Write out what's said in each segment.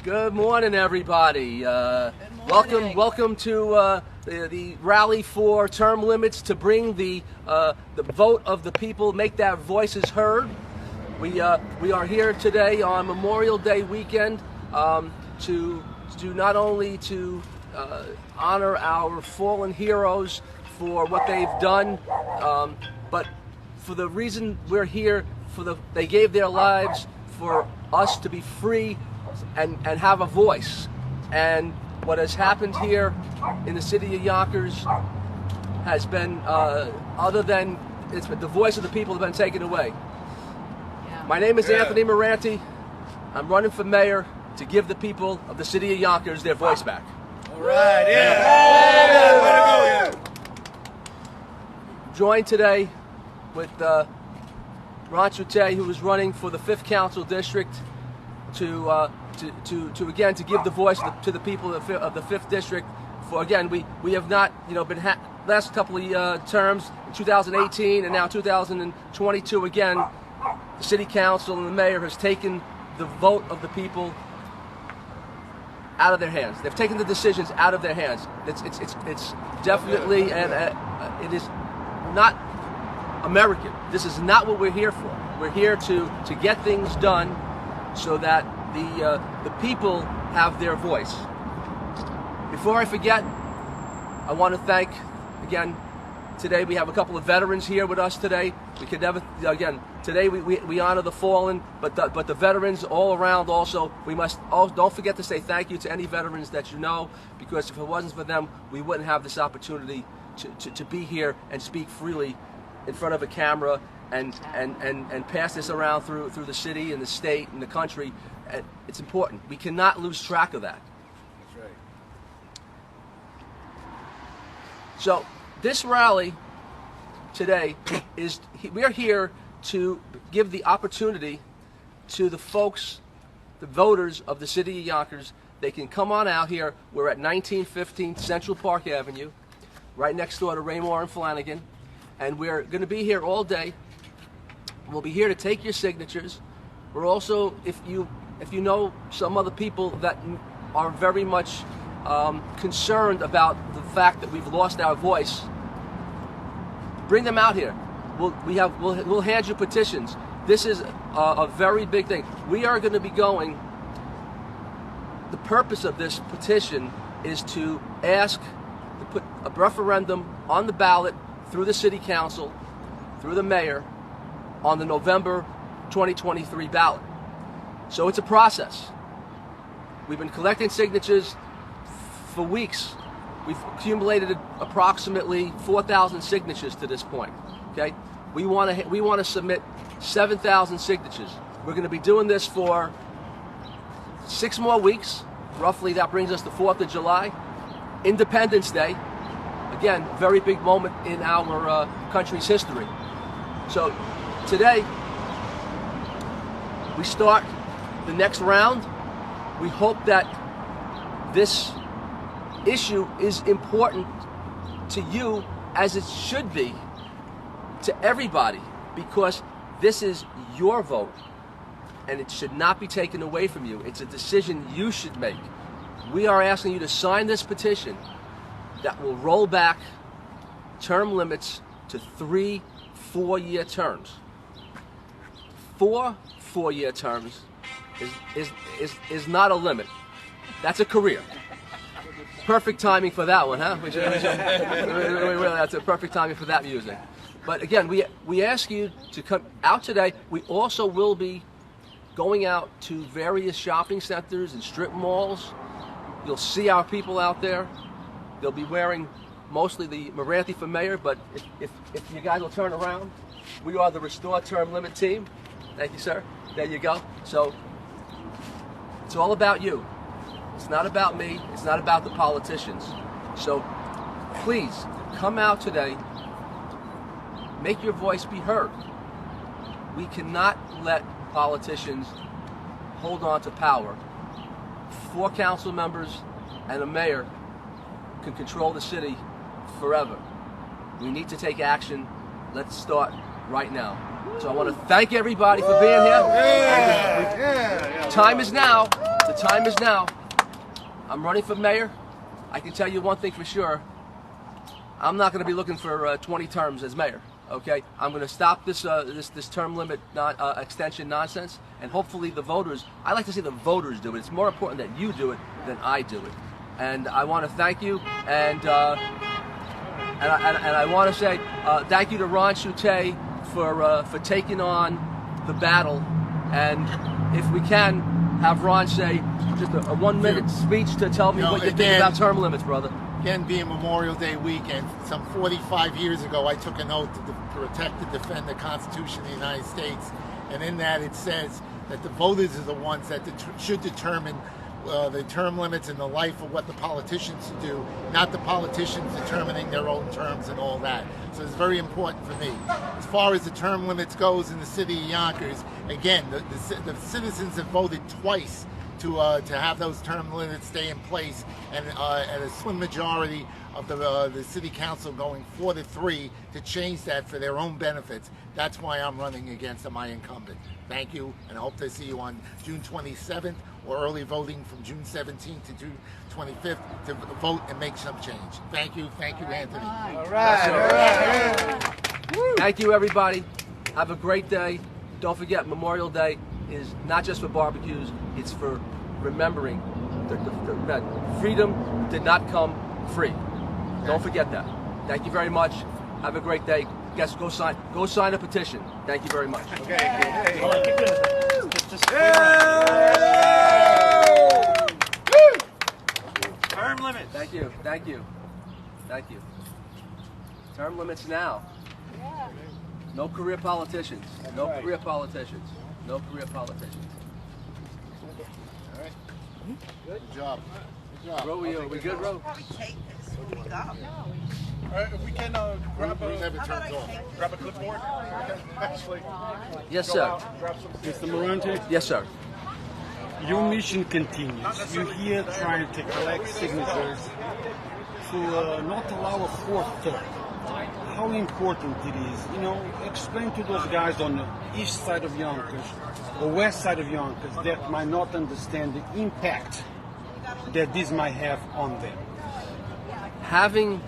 Good morning, everybody. Welcome to the rally for term limits to bring the vote of the people, make their voices heard. We are here today on Memorial Day weekend to not only to honor our fallen heroes for what they've done, but for the reason we're here. They gave their lives for us to be free and have a voice. And what has happened here in the city of Yonkers has been, other than the voice of the people has been taken away. Yeah. My name is Anthony Merante. I'm running for mayor to give the people of the city of Yonkers their voice back. All right, yeah. Joined today with Ron Chute, who is running for the 5th Council District, to give the voice to the people of the 5th District. For again, we have not been last couple of terms, in 2018 and now 2022 again. The City Council and the Mayor has taken the vote of the people out of their hands. They've taken the decisions out of their hands. It's definitely, and it is not American. This is not what we're here for. We're here to get things done so that the people have their voice. Before I forget, I want to thank, again, today we have a couple of veterans here with us today. We could never, again, today we honor the fallen, but the veterans all around also, we must, don't forget to say thank you to any veterans that you know, because if it wasn't for them, we wouldn't have this opportunity to be here and speak freely in front of a camera and pass this around through the city and the state and the country. It's important. We cannot lose track of that. That's right. So this rally today we're here to give the opportunity to the folks, the voters of the city of Yonkers. They can come on out here. We're at 1915 Central Park Avenue, right next door to Raymore and Flanagan, and we're going to be here all day. We'll be here to take your signatures. We're also, if you know some other people that are very much concerned about the fact that we've lost our voice, bring them out here. We'll hand you petitions. This is a very big thing. We are going to be going. The purpose of this petition is to ask to put a referendum on the ballot through the city council, through the mayor, on the November 2023 ballot. So it's a process. We've been collecting signatures for weeks. We've accumulated approximately 4,000 signatures to this point. Okay, we want to submit 7,000 signatures. We're going to be doing this for 6 more weeks. Roughly, that brings us to 4th of July, Independence Day. Again, very big moment in our country's history. So today, we start the next round. We hope that this issue is important to you, as it should be to everybody, because this is your vote and it should not be taken away from you. It's a decision you should make. We are asking you to sign this petition that will roll back term limits to 3 4-year terms. 4 4-year terms is not a limit. That's a career. Perfect timing for that one, huh? That's a perfect timing for that music. But again, we ask you to come out today. We also will be going out to various shopping centers and strip malls. You'll see our people out there. They'll be wearing mostly the Merante for mayor, but if you guys will turn around, we are the Restore Term Limit team. Thank you, sir. There you go. So it's all about you. It's not about me. It's not about the politicians. So please come out today. Make your voice be heard. We cannot let politicians hold on to power. 4 council members and a mayor can control the city forever. We need to take action. Let's start right now. So I want to thank everybody for being here. Time is now. The time is now. I'm running for mayor. I can tell you one thing for sure. I'm not going to be looking for 20 terms as mayor. Okay, I'm going to stop this this term limit extension nonsense, and hopefully the voters. I like to see the voters do it. It's more important that you do it than I do it. And I want to thank you, and I want to say thank you to Ron Chute for taking on the battle. And if we can have Ron say just a 1-minute speech to tell me what you think about term limits, brother. Again, being Memorial Day weekend, some 45 years ago, I took an oath to protect and defend the Constitution of the United States. And in that, it says that the voters are the ones that should determine the term limits and the life of what the politicians do, not the politicians determining their own terms and all that. So it's very important for me. As far as the term limits goes in the city of Yonkers, again, the citizens have voted twice to have those term limits stay in place, and a slim majority of the city council going 4-3 to change that for their own benefits. That's why I'm running against my incumbent. Thank you, and I hope to see you on June 27th or early voting from June 17th to June 25th to vote and make some change. Thank you, Anthony. All right. Thank you, everybody. Have a great day. Don't forget, Memorial Day is not just for barbecues, it's for remembering that freedom did not come free. Don't forget that. Thank you very much. Have a great day. Guys, go sign a petition. Thank you very much. Okay. Term limits. Thank you. Term limits now. No career politicians. No career politicians. All right. Good job. Ro, we good, Ro? Probably take this when we go. All right, if we can grab a clipboard. Actually, Yes, sir. Mr. Merante, Yes, sir. your mission continues. You're here trying to collect signatures to not allow a fourth term. How important it is, explain to those guys on the east side of Yonkers or west side of Yonkers that might not understand the impact that this might have on them. Having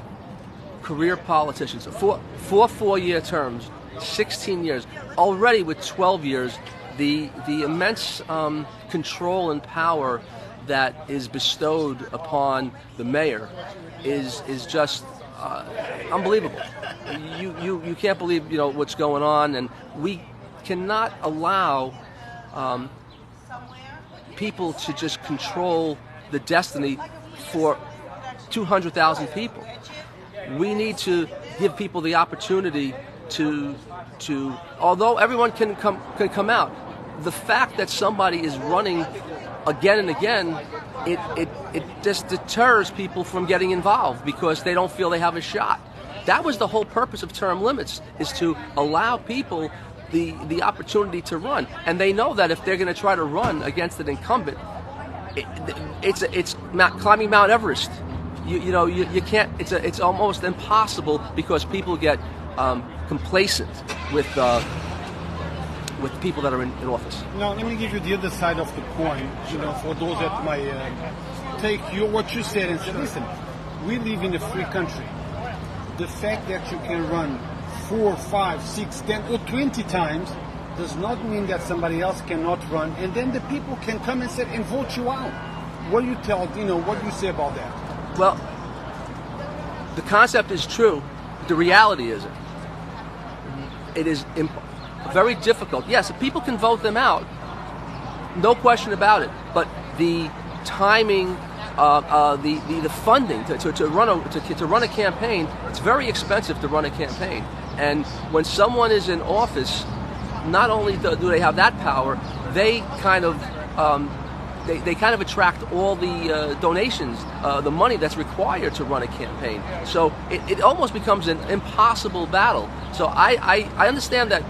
career politicians for 4-year terms, 16 years, already with 12 years, the immense control and power that is bestowed upon the mayor is just unbelievable. You can't believe what's going on, and we cannot allow people to just control the destiny for 200,000 people. We need to give people the opportunity to although everyone can come out, the fact that somebody is running again and again, it just deters people from getting involved because they don't feel they have a shot. That was the whole purpose of term limits, is to allow people the opportunity to run. And they know that if they're going to try to run against an incumbent, it's climbing Mount Everest. You can't. It's almost impossible because people get complacent with people that are in office. Now, let me give you the other side of the coin. For those that might take what you said and say, listen, we live in a free country. The fact that you can run 4, 5, 6, 10, or 20 times does not mean that somebody else cannot run, and then the people can come and say and vote you out. What do you what do you say about that? Well, the concept is true. The reality isn't. It is very difficult. Yes, people can vote them out, no question about it. But the timing, the funding to run a campaign, it's very expensive to run a campaign. And when someone is in office, not only do they have that power, they kind of attract all the donations, the money that's required to run a campaign. So it almost becomes an impossible battle. So I understand that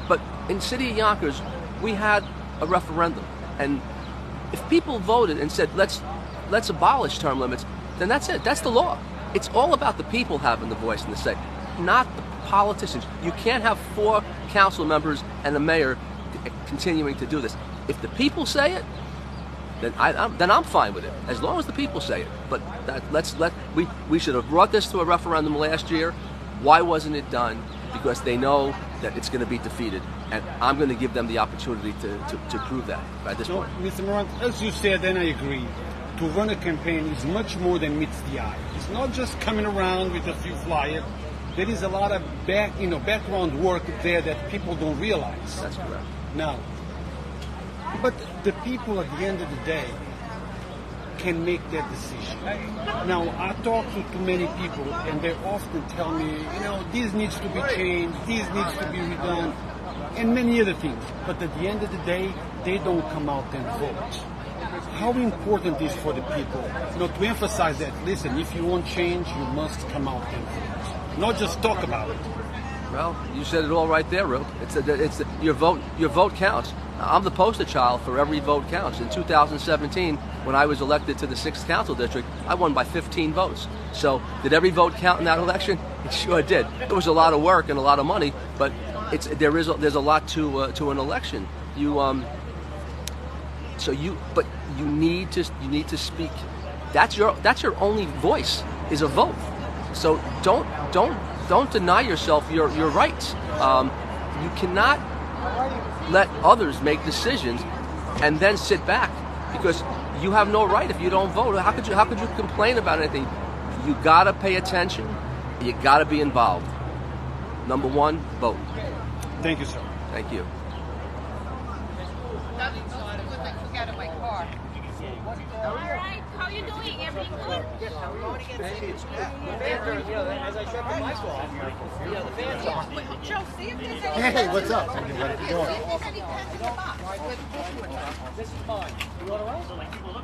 but in city of Yonkers, we had a referendum, and if people voted and said let's abolish term limits, then that's it. That's the law. It's all about the people having the voice in the say, not the politicians. You can't have 4 council members and the mayor continuing to do this. If the people say it, then I'm fine with it, as long as the people say it. But we should have brought this to a referendum last year. Why wasn't it done? Because they know that it's going to be defeated, and I'm going to give them the opportunity to prove that at this point. Mr. Merante, as you said, and I agree, to run a campaign is much more than meets the eye. It's not just coming around with a few flyers. There is a lot of background work there that people don't realize. That's correct. Now, but the people at the end of the day can make that decision. Now, I talk to too many people, and they often tell me, this needs to be changed, this needs to be redone, and many other things. But at the end of the day, they don't come out and vote. How important is for the people, to emphasize that, listen, if you want change, you must come out and vote. Not just talk about it. Well, you said it all right there, Rube. Your vote counts. I'm the poster child for every vote counts. In 2017, when I was elected to the 6th Council District, I won by 15 votes. So, did every vote count in that election? It sure did. It was a lot of work and a lot of money, but there's a lot to an election. You need to speak. That's your only voice, is a vote. So don't deny yourself your rights. You cannot let others make decisions and then sit back, because you have no right if you don't vote. How could you complain about anything? You gotta pay attention. You gotta be involved. Number one, vote. Thank you, sir. Thank you. Alright, how are you doing? Everything good? As I shut the mic off, the fans off. Joe, see if there's any... Hey, what's up? What are you doing? See if there's any pens in the box. This is mine. You want to roll?